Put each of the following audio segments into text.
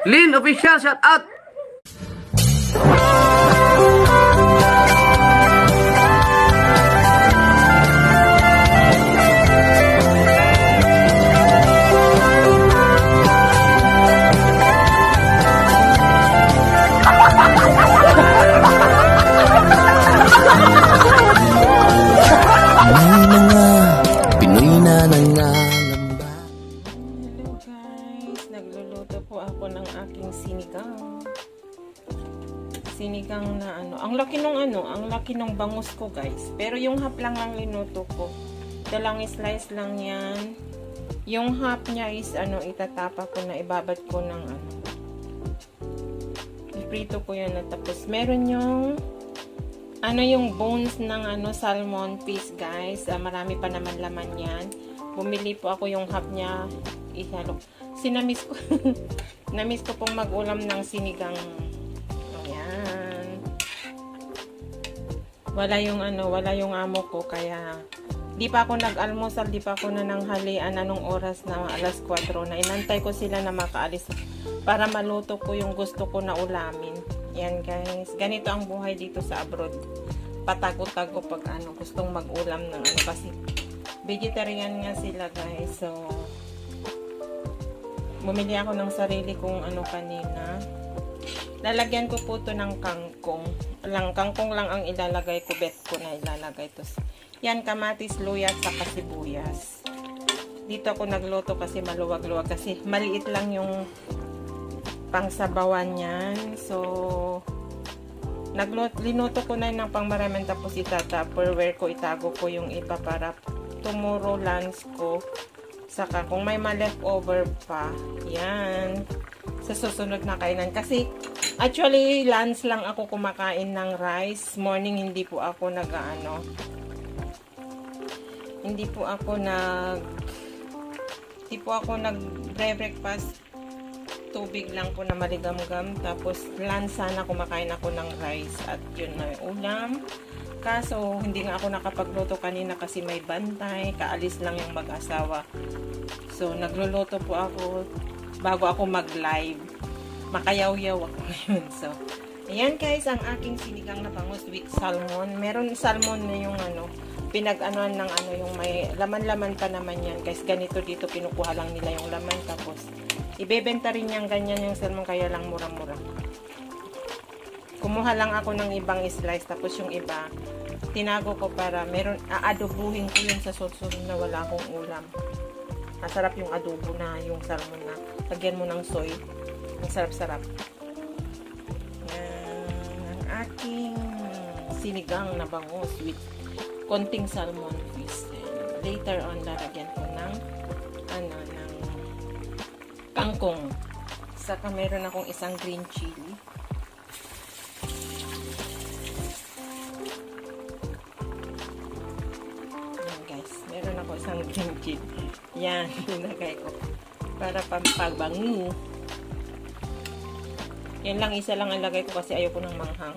Lynn Official, shout out! Sinigang na ang laki nung bangus ko guys. Pero yung half lang ang linuto ko. Ito lang slice lang yan. Yung half niya is itatapa ko na, ibabad ko ng iprito ko yan na tapos. Meron yung yung bones ng salmon piece guys. Marami pa naman laman yan. Bumili po ako yung half niya. Ihalo. Sinamiss ko. Namiss ko pong mag-ulam ng sinigang. Wala yung amo ko kaya di pa ako nag-almusal, di pa ako nananghalian anong oras na alas 4 na. Inantay ko sila na makaalis para maluto ko yung gusto ko na ulamin. Yan guys, ganito ang buhay dito sa abroad. Patago-tago pag gustong mag-ulam ng kasi vegetarian nga sila guys. So bumili ako ng sarili kong kanina. Lalagyan ko po ito ng kangkong. Kangkong lang ang ilalagay ko. Bet ko na ilalagay ito. Yan, kamatis, luya, saka sibuyas. Dito ako nagluto kasi maluwag-luwag. Kasi maliit lang yung pangsabawan yan. So, linuto ko na ng pangmaraman. Tapos Tupperware ko, itago ko yung iba para tomorrow lunch ko. Saka kung may ma-leftover pa, yan. Sa susunod na kainan. Kasi, actually, lunch lang ako kumakain ng rice. Morning, hindi po ako nag-breakfast. Tubig lang po na maligamgam. Tapos, lunch sana kumakain ako ng rice. At yun na yung ulam. Kaso, hindi nga ako nakapagluto kanina kasi may bantay. Kaalis lang yung mag-asawa. So, nagluluto po ako bago ako mag-live. Makayaw-yaw ako ngayon. So, ayan guys, ang aking sinigang na bangus with salmon. Meron salmon na yung pinag-anuan ng yung may laman-laman pa naman yan. Guys, ganito dito kinukuha lang nila yung laman. Tapos, ibebenta rin yung ganyan yung salmon kaya lang mura-mura. Kumuha lang ako ng ibang slice. Tapos yung iba, tinago ko para aadobuhin ko yun sa susunod na wala akong ulam. Masarap yung adobo na yung salmon na. Lagyan mo ng soy. Ang sarap-sarap. Yan ang aking sinigang na bangus with konting salmon fish. Later on, lalagyan ko ng kangkong. Saka meron akong isang green chili. Yan guys, meron ako isang green chili. Yan, nilagay ko para pampabango. Yan lang, isa lang ang lagay ko kasi ayoko ng manghang.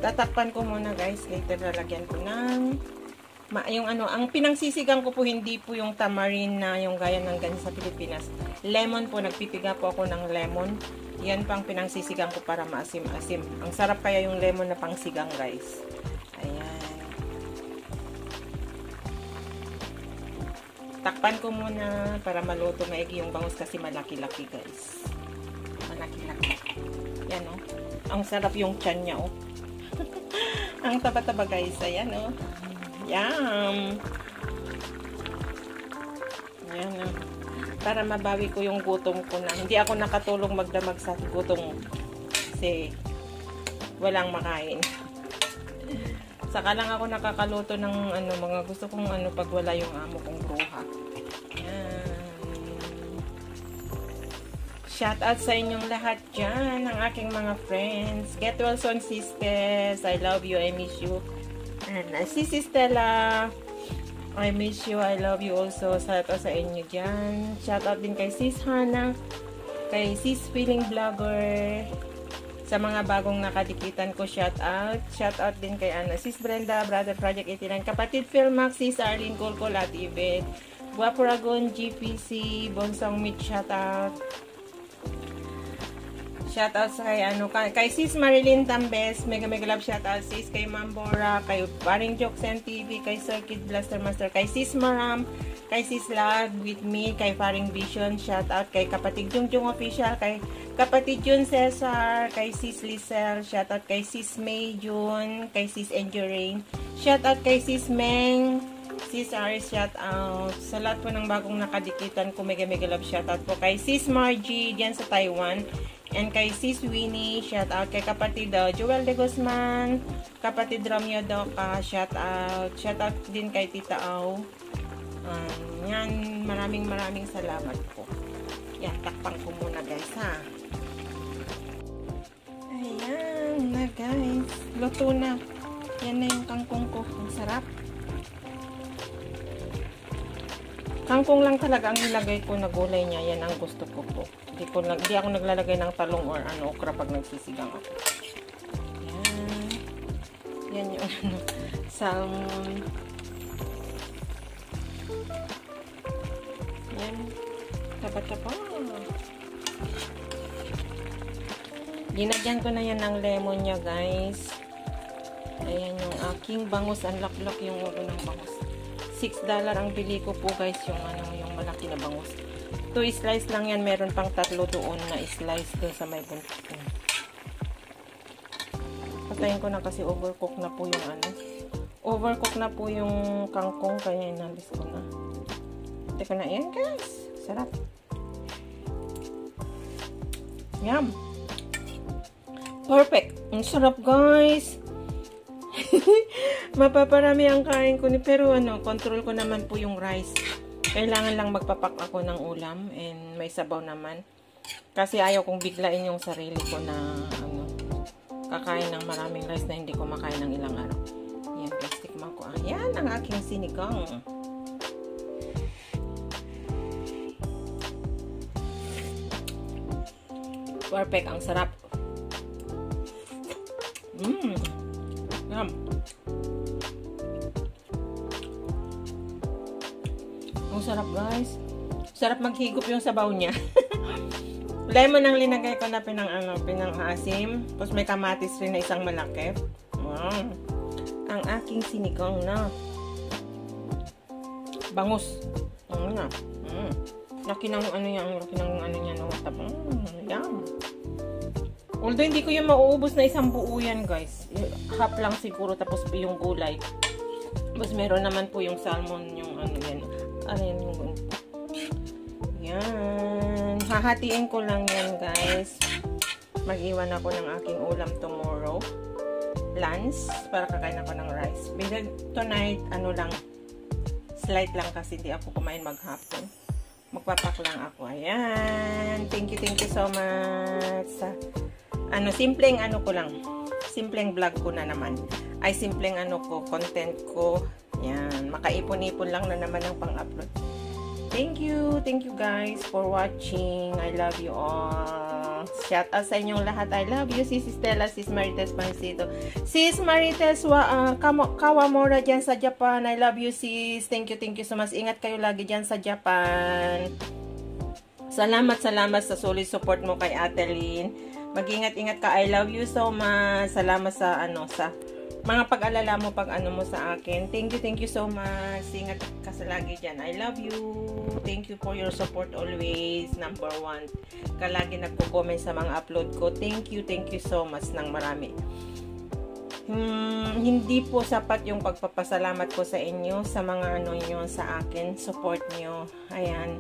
Tatakpan ko muna guys. Later lalagyan ko ng ang pinangsisigang ko po hindi po yung tamarind na yung gaya ng ganyan sa Pilipinas. Lemon po, nagpipiga po ako ng lemon. Yan pang pinangsisigang ko para maasim-asim. Ang sarap kaya yung lemon na pangsigang guys. Ayan. Takpan ko muna para maluto maigi yung bangus kasi malaki-laki guys. Malaki-laki. Yan o. Ang sarap yung tiyan niya o. Ang taba-taba guys. Ayan o. Yum! Ayan o. Para mabawi ko yung gutom ko na. Hindi ako nakatulong magdamag sa gutom kasi walang makain. Saka lang ako nakakaluto ng mga gusto kong pag wala yung amo kong bruha. Yan. Shout out sa inyong lahat dyan, ang aking mga friends. Get well soon, sisters. I love you, I miss you. And si Stella, I miss you, I love you also. Shout out sa inyo dyan. Shout out din kay Sis Hana, kay Sis Feeling Vlogger. Sa mga bagong nakadikitan ko, shout out. Shout out din kay Sis Brenda, Brother Project 89, kapatid Philmax, Sis Arlene Colcol at Yvette, Guapuragon, GPC, Bonsong Meat, shoutout. Shoutout sa kay Sis Marilyn Tambes, mega love shoutout sis, kay Mambora, kay Baring Jokesen TV, kay Sir Kid Blaster Master, kay Sis Maram, kay Sis Lag with me, kay Faring Vision, shoutout kay Kapatid Jungjung Official, kay Kapatid Jun Cesar, kay Sis Lisel, shoutout kay Sis May Jun, kay Sis Endurain, shoutout kay Sis Meng, Sis Aris, shoutout sa lahat po ng bagong nakadikitan ko, mega love shoutout po kay Sis Margie diyan sa Taiwan, and kay Sis Winnie, shoutout kay kapatid Joel de Guzman, kapatid Romeo Doca, shoutout din kay Tita Au. Yan, maraming salamat po. Yan, takpang ko muna guys ha. Ayan na guys, luto na. Yan na yung kangkong ko, ang sarap. Kangkong lang talaga ang nilagay ko na gulay niya. Yan ang gusto ko po. Hindi ako naglalagay ng talong or okra pag nagsisigang ako. Yan. Yan yung salmon. Yan. Tapa-tapa. Ginagyan ko na yan ng lemon niya guys. Ayan yung aking bangus. Ang lak-lak yung ulo ng bangus. $6 ang bili ko po guys, yung yung malaki na bangus. 2 slice lang yan, meron pang 3 doon na slice doon sa may buntot ko. Patayin ko na kasi overcook na po yung overcook na po yung kangkong, kaya inalis ko na. Teka na yan guys, sarap. Yum. Perfect. Ang sarap guys. Mapaparami ang kain ko pero control ko naman po yung rice. Kailangan lang magpapak ako ng ulam and may sabaw naman. Kasi ayaw kong biglain yung sarili ko na kakain ng maraming rice na hindi ko makain ng ilang araw. Yan, plastic man ko. Ayan ang aking sinigang. Perfect, ang sarap. Yum. Ang sarap guys. Sarap maghigop yung sabaw niya. Lemon ang linagay ko na pinang-asim. Tapos may kamatis rin na isang malaki. Wow. Ang aking sinigang na bangus. Laki ng laki ng niya no. Yum. Although hindi ko yung mauubos na isang buo yan guys. Half lang siguro tapos yung gulay. Tapos meron naman po yung salmon, yung yan. Ayan yung yan. Hahatiin ko lang yan guys. Mag-iwan ako ng aking ulam tomorrow. Lunch. Para kakain ako ng rice. But tonight, lang. Slight lang kasi hindi ako kumain maghapon. Magpapak lang ako. Ayan. Thank you so much. Simpleng ko lang. Simpleng vlog ko na naman. Ay, simpleng content ko. Yan. Makaipon-ipon lang na naman ang pang-upload. Thank you guys for watching. I love you all. Shout out sa inyong lahat. I love you, Sis Stella, Sis Marites Pancito. Sis Marites Kawamura dyan sa Japan. I love you, sis. Thank you so much. Ingat kayo lagi dyan sa Japan. Salamat sa solid support mo kay Atelyn. Mag-ingat-ingat ka. I love you so much. Salamat sa sa mga pag-alala mo mo sa akin. Thank you so much. Ingat ka sa lagi dyan. I love you. Thank you for your support always. Number 1. Ka lagi nagko-comment sa mga upload ko. Thank you so much ng marami. Hindi po sapat yung pagpapasalamat ko sa inyo sa mga nyo sa akin. Support nyo. Ayan.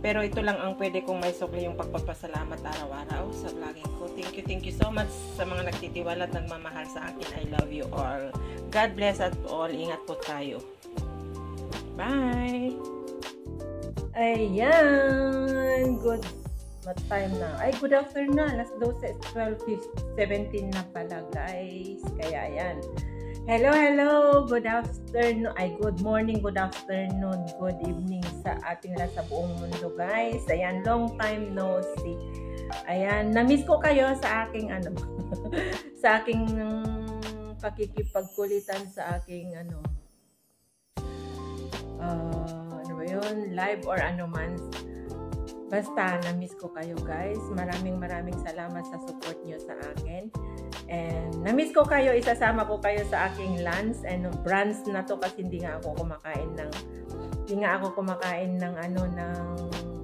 Pero ito lang ang pwede kong may sukli yung pagpapasalamat araw-araw sa vlogging ko. Thank you so much sa mga nagtitiwala at nagmamahal sa akin. I love you all. God bless us all. Ingat po tayo. Bye! Ayan! Good time na. Ay, good afternoon na. Alas 12, 12:17 na pala, guys. Kaya ayan. Hello, good afternoon, good morning, good afternoon, good evening sa ating lahat sa buong mundo guys. Ayan, long time no see. Ayan, na-miss ko kayo sa aking sa aking pakikipagkulitan sa aking live or ano man. Basta, na-miss ko kayo guys. Maraming salamat sa support nyo sa akin. And na-miss ko kayo, isasama ko kayo sa aking lunch. And brunch na to kasi hindi nga ako kumakain ng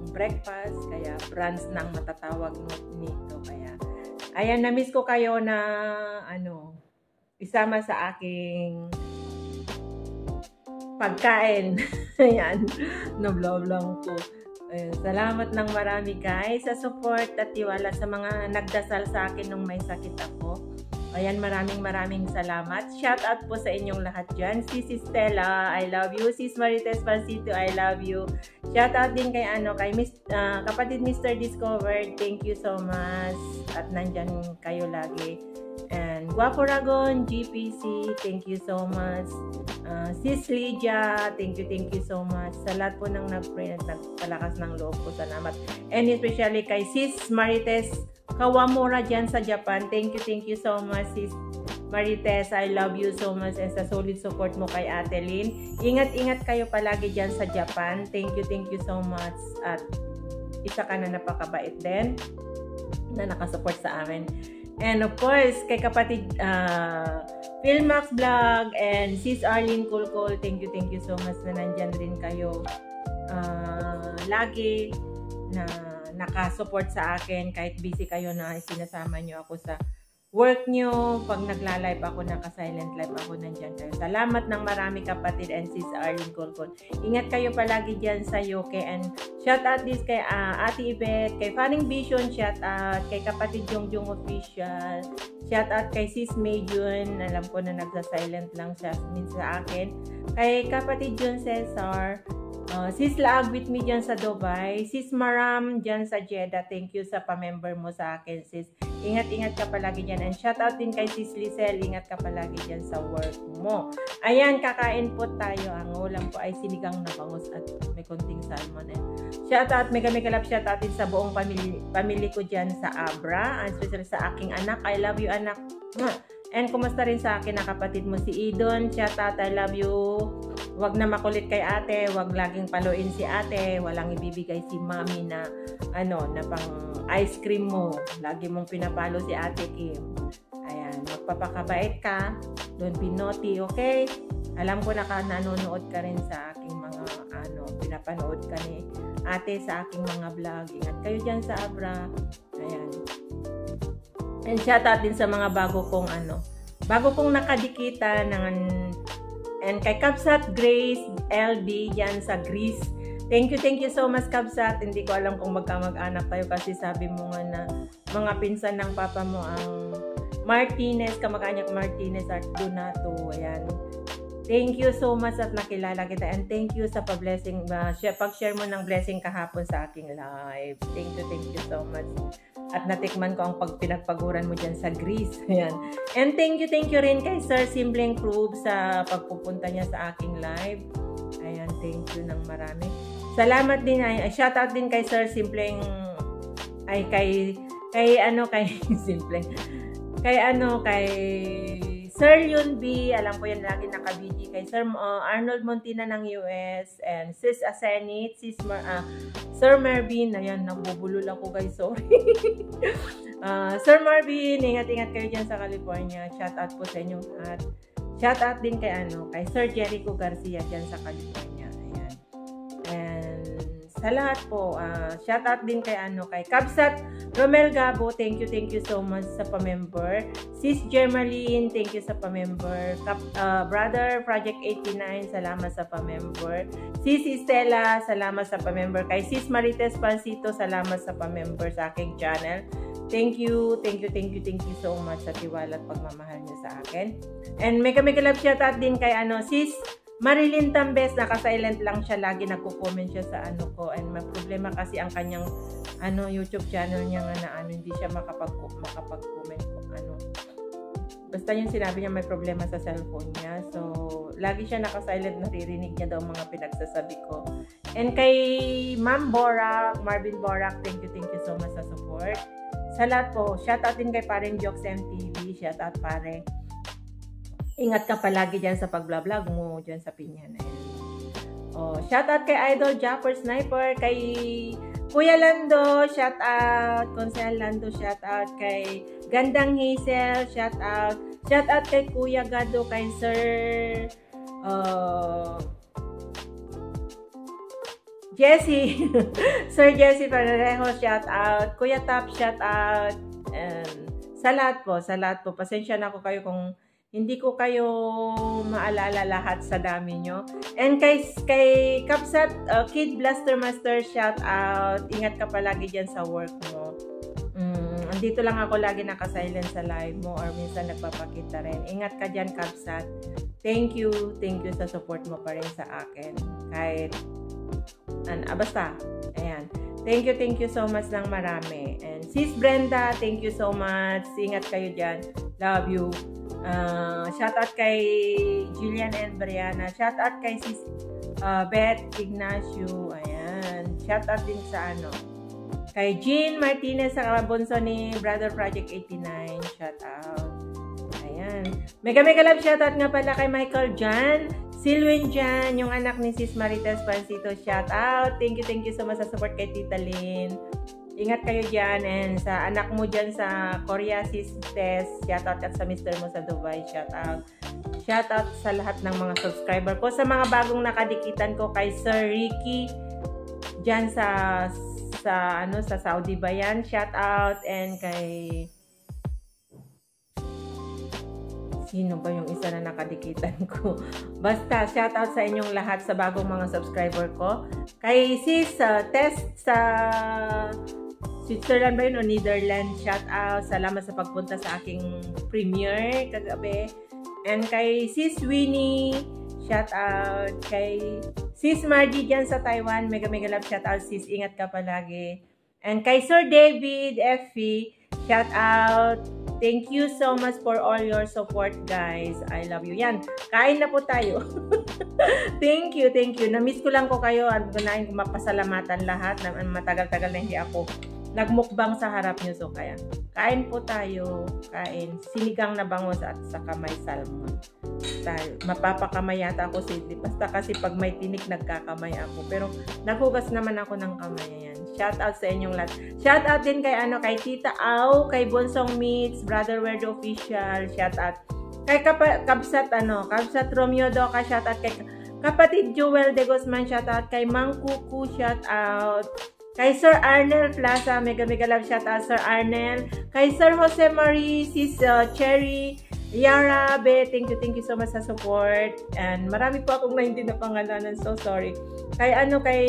breakfast. Kaya brunch nang matatawag nito. Kaya, ayan, na-miss ko kayo na isama sa aking pagkain. Ayan, no-vlog lang po. Salamat ng marami guys sa support at tiwala sa mga nagdasal sa akin nung may sakit ako. Ayan, maraming salamat. Shout out po sa inyong lahat dyan. Sis Stella, I love you. Sis Marites Pancito, I love you. Shout out din kay kapatid Mr. Discovered. Thank you so much. At nandyan kayo lagi. And Guapo Ragon, GPC, thank you so much. Sis Lydia, thank you so much. Sa lahat po ng nag-pray at nagpalakas ng loob ko, salamat. And especially kay Sis Marites Kawamura dyan sa Japan. Thank you so much, Sis Marites. I love you so much and sa solid support mo kay Ate Lynn. Ingat kayo palagi dyan sa Japan. Thank you so much. At isa ka na napakabait din na nakasupport sa amin. And of course, kay kapatid Philmax Vlog and Sis Arlene Kulkol, thank you so much na nandyan rin kayo lagi na nakasupport sa akin kahit busy kayo na sinasama nyo ako sa work nyo. Pag nagla-live ako, naka-silent live ako, nandyan kayo. Salamat ng marami kapatid and Sis Arlene Kulkol. Ingat kayo palagi dyan sa UK. And shout out this kay Ate Yvette, kay Fanning Vision, shout out kay kapatid Jongjong Official, shout out kay Sis Mayjun, alam ko na nagsa-silent lang siya sa akin, kay kapatid John Cesar, Sis Laag with me dyan sa Dubai, Sis Maram dyan sa Jeddah, thank you sa pa-member mo sa akin sis. Ingat ka palagi dyan. And shout out din kay Sis Lizelle, ingat ka palagi dyan sa work mo. Ayan, kakain po tayo. Ang ulam po ay sinigang na bangus at may konting salmon. Shout out, mega love shout out din sa buong pamilya ko dyan sa Abra, and especially sa aking anak. I love you anak. And kumusta rin sa akin na kapatid mo si Idon. Shout out, I love you. Wag na makulit kay ate, wag laging paluin si ate, walang ibibigay si mami na na pang ice cream mo. Lagi mong pinapalo si Ate Kim. Ayan, magpapakabait ka, don't be naughty, okay? Alam ko na nanonood ka rin sa aking mga pinapanood ka ni ate sa aking mga vlog. Ingat kayo dyan sa Abra. Ayan. And shout out din sa mga bago kong nakadikita and kay Kapsat Grace LB yan sa Greece. Thank you so much Kapsat. Hindi ko alam kung magkamag-anak tayo kasi sabi mo nga na mga pinsan ng papa mo ang Martinez, kamag-anak Martinez at Donato. Ayan. Thank you so much at nakilala kita, and thank you sa pa-blessing, pag-share mo ng blessing kahapon sa aking live. Thank you so much. At natikman ko ang pinagpaguran mo dyan sa Greece. Ayan. And thank you rin kay Sir Simpleng Cruz sa pagpupunta niya sa aking live. Ayan, thank you ng marami. Salamat din, shout out din kay Sir Simpleng, kay Simpleng. Kay Sir Yun B, alam ko yan lagi naka-BG, kay Sir Arnold Montina ng US, and Sis Asenit, Sir Marvin, ayan, nagbubulol ako guys, sorry. Sir Marvin, ingat kayo dyan sa California, shout out po sa inyo at shout out din kay Sir Jericho Garcia dyan sa California, ayan. And sa lahat po, shout out din kay Kabsat Romel Gabo, thank you so much sa pa-member. Sis Germaline, thank you sa pa-member. Brother Project 89, salamat sa pa-member. Sis Estela, salamat sa pa-member. Kay Sis Marites Pancito, salamat sa pa-member sa aking channel. Thank you so much sa tiwala at pagmamahal niyo sa akin. And mega love shout out din kay Sis Marilyn Tambes, naka-silent lang siya, lagi nagko-comment siya sa ko, and may problema kasi ang kanyang YouTube channel niya nga na hindi siya makapag-comment basta yung sinabi niya may problema sa cellphone niya, so lagi siya naka-silent, naririnig niya daw mga pinagsasabi ko. And kay Ma'am Borak, Marvin Borak, thank you so much sa support. Sa lahat po, shout out din kay Pareng Jokes MTV, shout out pare. Ingat ka palagi dyan sa pag-vlog mo, dyan sa Piña na yan. Oh, shout out kay Idol Japper Sniper, kay Kuya Lando, shout out. Konsehal Lando, shout out. Kay Gandang Hazel, shout out. Shout out kay Kuya Gado, kay Sir Jesse. Sir Jesse Parejo, shout out. Kuya Top, shout out. And sa lahat po. Pasensya na ako kayo kung hindi ko kayo maalala lahat sa dami nyo. And kay Kapsat, Kid Blaster Master, shout out. Ingat ka palagi dyan sa work mo. Andito lang ako lagi nakasilent sa live mo or minsan nagpapakita rin. Ingat ka dyan, Kapsat. Thank you sa support mo pa rin sa akin. Kahit, basta, ayan. Thank you so much ng marami. And Sis Brenda, thank you so much. Ingat kayo dyan. Love you. Shout out kay Julian and Brianna. Shout out kay Sis Beth Ignacio. Ayan. Shout out din sa kay Jean Martinez sa kabunso ni Brother Project 89. Shout out. Ayan. Mega love shout out nga pala kay Michael Jan. Silwin Jan, yung anak ni Sis Marites Pancito. Shout out. Thank you so much sa support kay Tita Lynn. Ingat kayo dyan. And sa anak mo dyan sa Korea, Sis Tess, shout out. At sa mister mo sa Dubai, shout out. Shout out sa lahat ng mga subscriber ko. Sa mga bagong nakadikitan ko kay Sir Ricky dyan sa Saudi ba yan? Shout out. And kay sino ba yung isa na nakadikitan ko? Basta, shout out sa inyong lahat sa bagong mga subscriber ko. Kay Sis Tess sa Switzerland ba yun o Netherlands? Shout out. Salamat sa pagpunta sa aking premiere kagabi. And kay Sis Winnie, shout out. Kay Sis Margie dyan sa Taiwan, mega love shout out. Sis, ingat ka palagi. And kay Sir David Effie, shout out. Thank you so much for all your support, guys. I love you. Yan, kain na po tayo. Thank you. Na-miss ko lang ko kayo at gunahin ko mapasalamatan lahat. Matagal-tagal na hindi ako nagmukbang sa harap nyo. So, kaya, kain po tayo. Kain. Sinigang na bangus at saka may salmon. Mapapakamay yata ako. Basta kasi pag may tinik, nagkakamay ako. Pero, naghugas naman ako ng kamay. Ayan. Shout out sa inyong lahat. Shout out din kay kay Tita Au, kay Bonsong Meets, Brother Word Official. Shout out. Kay Kapsat Romeo Doca. Shout out kay Kapatid Joel De Guzman. Shout out kay Mang Kuku. Shout out. Kay Sir Arnel Plaza, mega love shout out Sir Arnel. Kay Sir Jose Marie, Sis Cherry, Yara, Be, thank you so much sa support. And marami po akong hindi na pangalanan, so sorry. Kay kay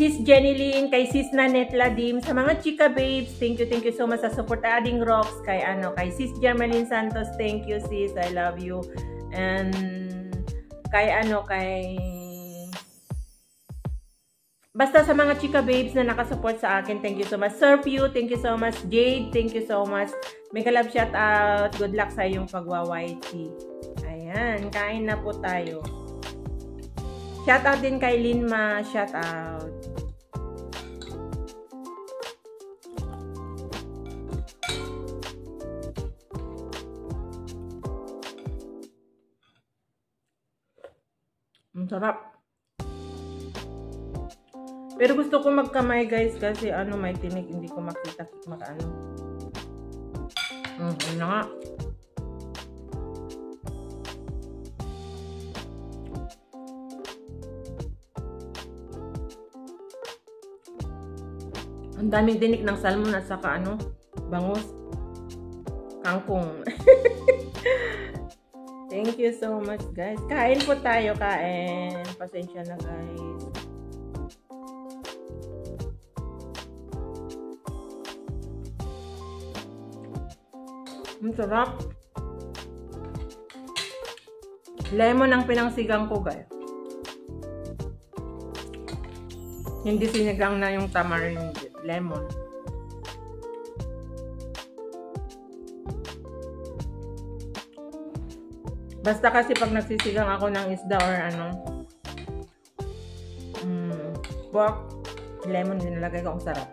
Sis Jenny Lynn, kay Sis Nanette Ladim, sa mga chika babes, thank you so much sa support. Adding Rocks, kay kay Sis Germaline Santos, thank you sis, I love you. And kay basta sa mga chika babes na nakasupport sa akin, thank you so much. Sir Pew, thank you so much. Jade, thank you so much. Mega love shout out. Good luck sa iyong pagwa-YT. Ayan, kain na po tayo. Shout out din kay Linma, shout out. Ang sarap. Pero gusto ko magkamay guys kasi may tinig, hindi ko makita ano nga. Ang daming tinik ng salmon at saka bangus. Kangkong. Thank you so much guys. Kain po tayo, kain. Pasensya na guys. Ang sarap. Lemon ang pinangsigang ko, guys. Hindi sinigang na yung tamarind. Lemon. Basta kasi pag nagsisigang ako ng isda or pork, lemon din nilagay ko. Ang sarap.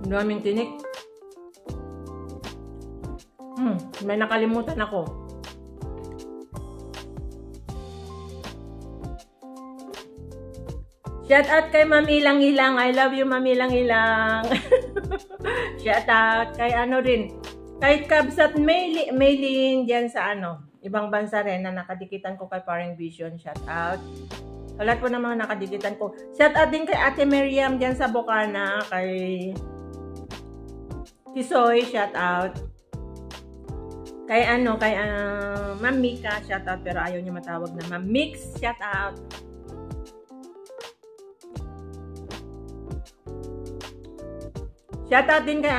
Daming tinik. May nakalimutan ako. Shout out kay Ma'am Ilang Ilang. I love you, Ma'am Ilang Ilang. Shout out kay ano rin. Kay Kabsat Maylin dyan sa ibang bansa rin na nakadikitan ko kay Paring Vision. Shout out. Sa lahat po ng mga nakadikitan ko. Shout out din kay Ate Miriam dyan sa Bocana. Kay Tisoy, shout out. Kay Ma'am Mika, shout out, pero ayaw niya matawag na Ma'am Mix, shout out. Shout out din kay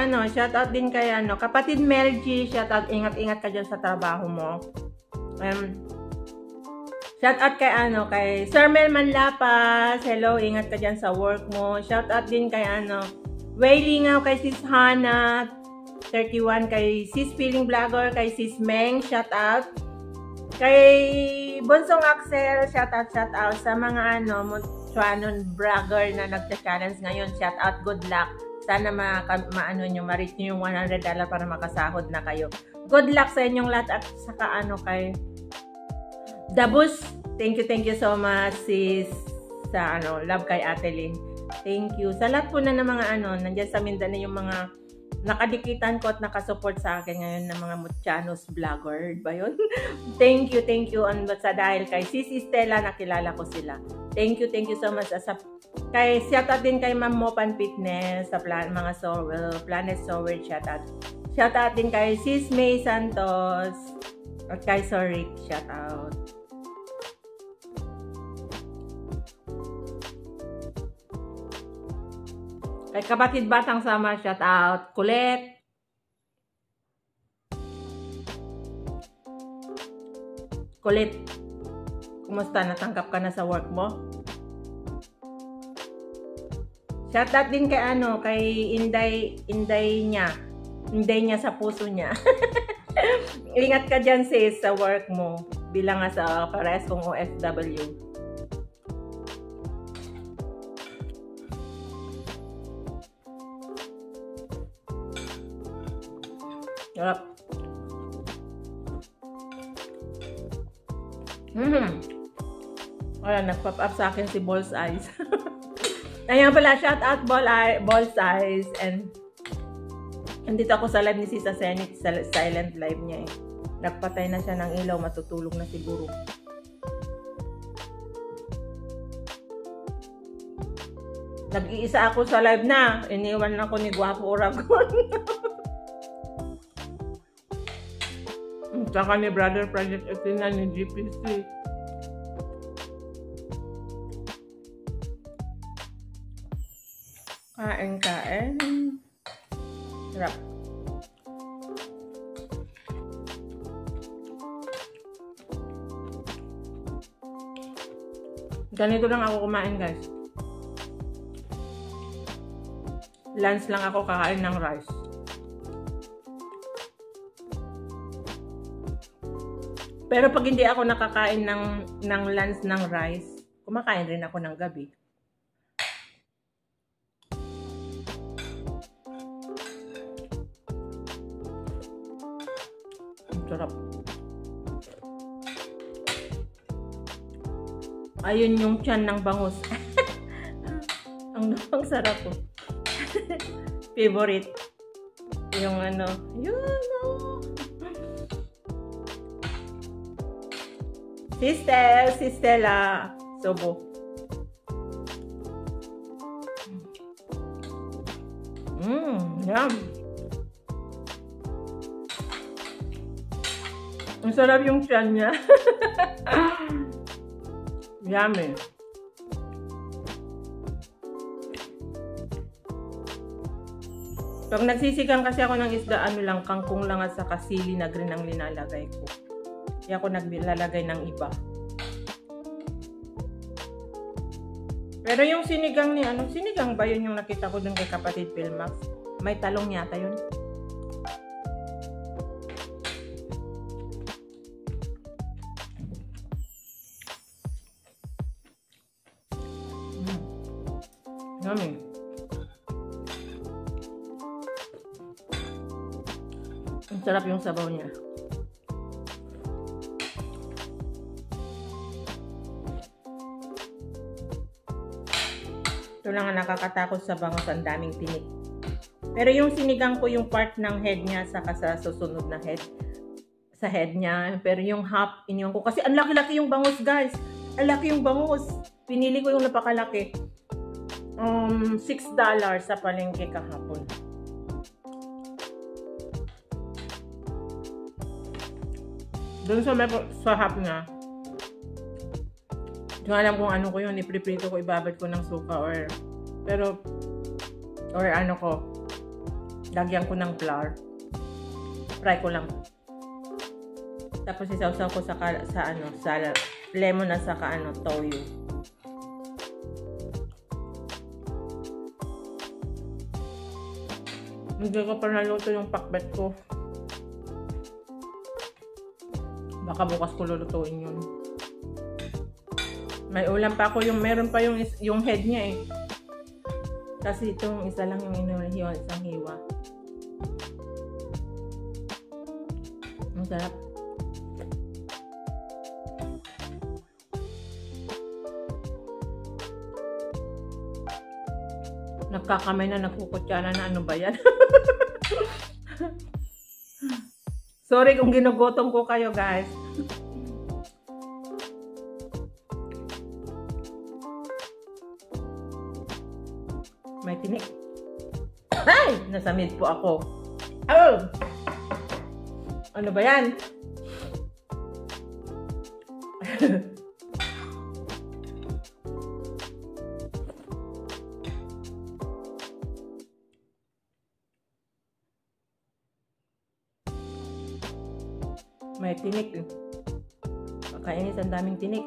kapatid Melgy, shout out, ingat-ingat ka dyan sa trabaho mo. Shout out kay Sir Mel Manlapas, hello, ingat ka dyan sa work mo. Shout out din kay Wailingaw, kay Sis Hana, 31, kay Sis Feeling Vlogger, kay Sis Meng, shout out. Kay Bonsong Axel, shout out sa mga Mochuanon vlogger na nagcha-challenge ngayon, shout out, good luck. Sana ma-reach nyo yung $100 para makasahod na kayo. Good luck sa inyong lahat, at saka kay Dabus, thank you so much sis sa love kay Ate Lynn. Thank you. Sa lahat po na ng mga nandiyan sa Mindanao yung mga nakadikitan ko at nakasupport sa akin ngayon ng mga Mochanos vlogger ba yun? Thank you dahil kay Sis Estela, nakilala ko sila. Thank you so much. Kay shout out din kay Ma'am Mopan Fitness sa mga Planet Sower, shout out. Shout out din kay Sis May Santos at kay Sorik, shout out. Kay kapatid Batang Sama, shout out. Colette. Colette, kumusta? Natangkap ka na sa work mo? Shout out din kay kay Inday niya sa puso niya. Ingat ka dyan sis sa work mo. Bilang sa parehas kong OFW. Sarap. Wala, nag-pop up sa akin si Balls Eyes. Ayan pala, shout out Balls Eyes. And andito ako sa live ni Sisa Senit, sa silent live niya eh. Nagpatay na siya ng ilaw, matutulog na siguro. Nag-iisa ako sa live na. Iniwan ako ni Guapo Oragon. Saka ni Brother Project Athena ni GPC. Kain. Sarap. Ganito lang ako kumain, guys. Lunch lang ako kakain ng rice. Pero pag hindi ako nakakain ng lunch ng rice, kumakain rin ako ng gabi. Sarap. Ayun yung tiyan ng bangus. Ang sarap po. Favorite. Yung Sistela, Sobo. Yum. Ang sarap yung tiyan niya. Yummy. Pag nagsisigang kasi ako ng isda, kangkong lang at saka sili na green ang linalagay ko. Kaya ako naglalagay ng iba. Pero yung sinigang ni sinigang ba yun yung nakita ko dun kay kapatid Pilmax? May talong yata yun. Yummy. Ang sarap yung sabaw niya. Ito lang ang nakakatakot sa bangos, ang daming tinik. Pero yung sinigang ko yung part ng head niya saka sa susunod na head. Sa head niya. Pero yung half, iniwan ko. Kasi ang laki-laki yung bangus, guys. Ang laki yung bangus. Pinili ko yung napakalaki. $6 sa palengke kahapon. Doon sa half niya. Hindi ko alam kung ano ko yun. Ipriprito ko, ibabad ko ng suka or ano ko. Lagyan ko ng flour. Fry ko lang. Tapos isawsaw ko sa lemon at saka toyo. Hindi ko pa naluto yung pakbet ko. Baka bukas ko lulutuin yun. May ulam pa ako, meron pa yung head niya eh. Kasi itong isa lang yung inuhiwa, isang hiwa. Ang sarap. Nagkakamay na, nagkukutsara na, ano ba yan? Sorry kung ginugutom ko kayo, guys. May tinik. Ay! Nasa mid po ako. Oh! Ano ba yan? May tinik. Kakainis, ang daming tinik.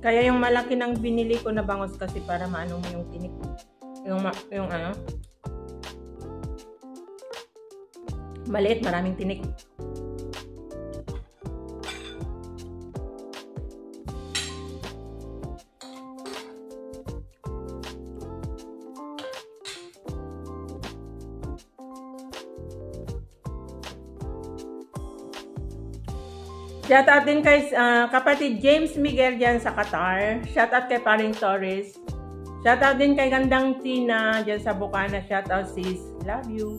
Kaya yung malaki nang binili ko na bangus kasi para maano mo yung tinik. Yung ano. Maliit, maraming tinik. Shoutout din kay kapatid James Miguel dyan sa Qatar. Shoutout kay Paring Torres. Shoutout din kay Gandang Tina dyan sa Bukana. Shoutout sis. Love you.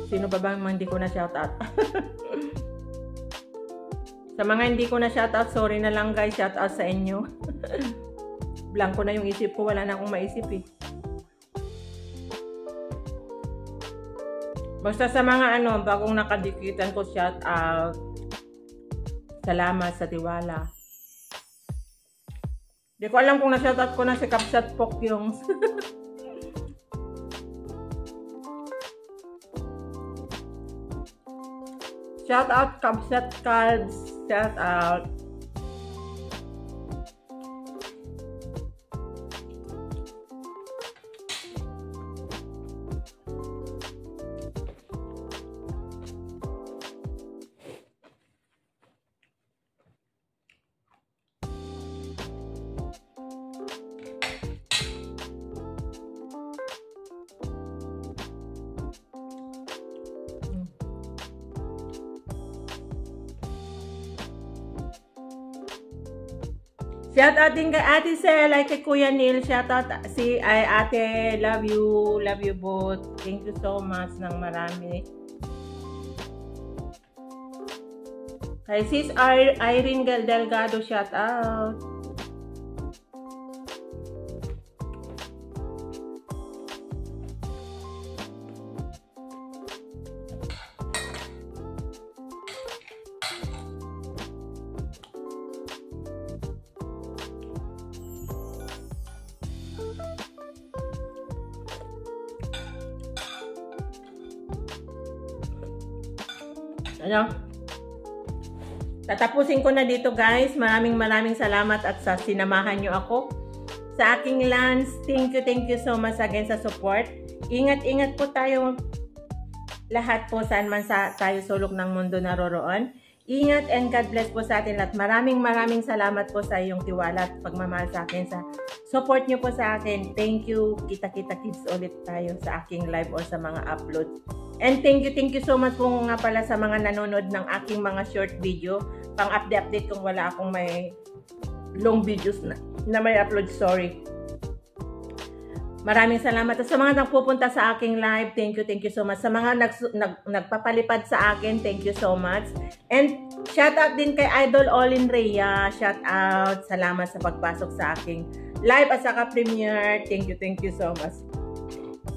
Sino ba bang hindi ko na shoutout? Sa mga hindi ko na shoutout, sorry na lang guys. Shoutout sa inyo. Blanco na yung isip ko. Wala na akong maisip eh. Basta sa mga bagong nakadikitan ko, shoutout. Salamat sa tiwala. Di ko alam kung na-shoutout ko na si Kapsat Pokyong. Shoutout Kapsat Cards. Shoutout. Shoutout din kay Ate Sel, like kay Kuya Neil. Shoutout si Ate, love you both. Thank you so much ng marami. Kay Sis Irene Delgado, shoutout. Tatapusin ko na dito guys. Maraming salamat at sa sinamahan nyo ako sa aking lunch. Thank you so much again sa support. Ingat po tayo lahat po saan man tayo sulok ng mundo naroroon. Ingat and God bless po sa atin lahat. Maraming salamat po sa iyong tiwala at pagmamahal sa akin, sa support niyo po sa akin. Thank you. Kita-kita kids ulit tayo sa aking live or sa mga upload. And thank you so much po nga pala sa mga nanonood ng aking mga short video. Pang-update kung wala akong may long videos na may upload, sorry. Maraming salamat. At sa mga nagpupunta sa aking live, thank you so much. Sa mga nagpapalipad sa akin, thank you so much. And shout out din kay Idol Olin Rhea. Shout out. Salamat sa pagpasok sa aking live at saka premiere. Thank you so much.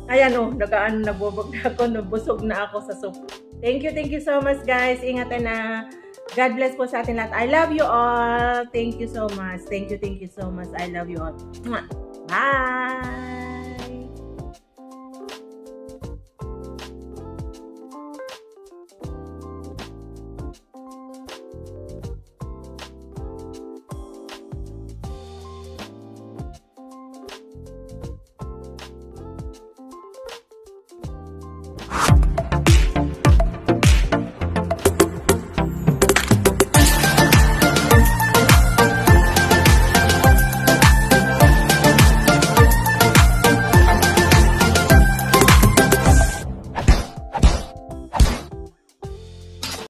Ayan o, nabubog na ako, nabusog na ako sa soup. Thank you so much guys. Ingatan na. God bless po sa atin lahat. I love you all. Thank you so much. Thank you so much. I love you all. Bye!